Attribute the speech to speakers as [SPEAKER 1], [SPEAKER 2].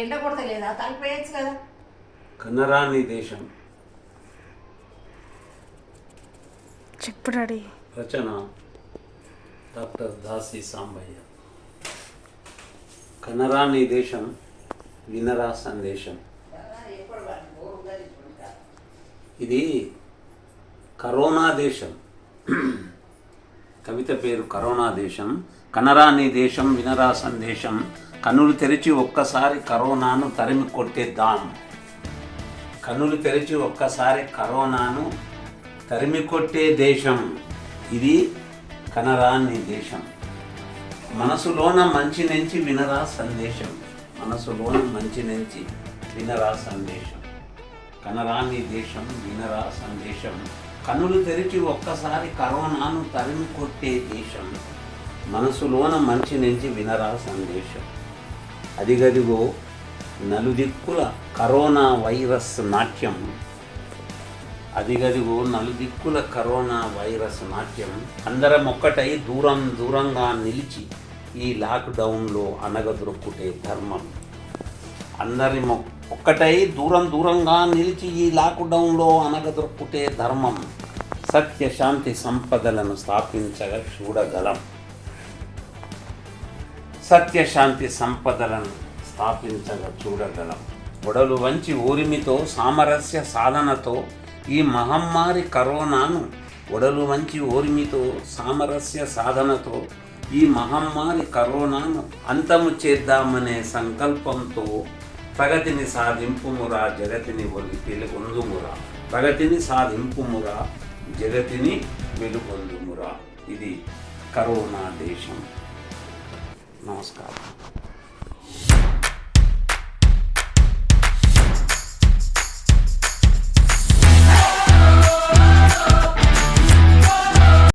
[SPEAKER 1] ఎండ కొడతలేదా తలిపేయచ్చు కదా.
[SPEAKER 2] కనరాని దేశం.
[SPEAKER 3] చెప్పు డాడీ.
[SPEAKER 2] రచన డాక్టర్ దాసి సాంబయ్య. కనరాని దేశం వినరా సందేశం. ఇది కరోనా దేశం. కవిత పేరు కరోనా దేశం. కనరాని దేశం వినరా సందేశం. కన్నులు తెరిచి ఒక్కసారి కరోనాను తరిమి కొట్టేద్దాం. కన్నులు తెరిచి ఒక్కసారి కరోనాను తరిమి కొట్టే దేశం ఇది కనరాని దేశం. మనసులోన మంచి నుంచి వినరా సందేశం. మనసులోన మంచి నుంచి వినరా సందేశం. కనరాని దేశం వినరా సందేశం. కన్నులు తెరిచి ఒక్కసారి కరోనాను తరిమి కొట్టే దేశం. మనసులోన మంచి నుంచి వినరా సందేశం. అదిగదిగో నలుదిక్కుల కరోనా వైరస్ నాట్యం. అదిగదిగో నలుదిక్కుల కరోనా వైరస్ నాట్యం. అందరం ఒక్కటై దూరం దూరంగా నిలిచి ఈ లాక్డౌన్లో అనగదొరుకుటే ధర్మం. అందరి ఒక్కటై దూరం దూరంగా నిలిచి ఈ లాక్డౌన్లో అనగదొరుకుటే ధర్మం. సత్య శాంతి సంపదలను స్థాపించగా చూడగలం. సత్యశాంతి సంపదలను స్థాపించగా చూడగలం. ఒడలు వంచి ఊరిమితో సామరస్య సాధనతో ఈ మహమ్మారి కరోనాను ఒడలు వంచి ఓరిమితో సామరస్య సాధనతో ఈ మహమ్మారి కరోనాను అంతము చేద్దామనే సంకల్పంతో ప్రగతిని సాధింపుమురా జగతిని వెలుగొందుమురా. ప్రగతిని సాధింపుమురా జగతిని వెలుగొందుమురా. ఇది కరోనా దేశం. నమస్కారం.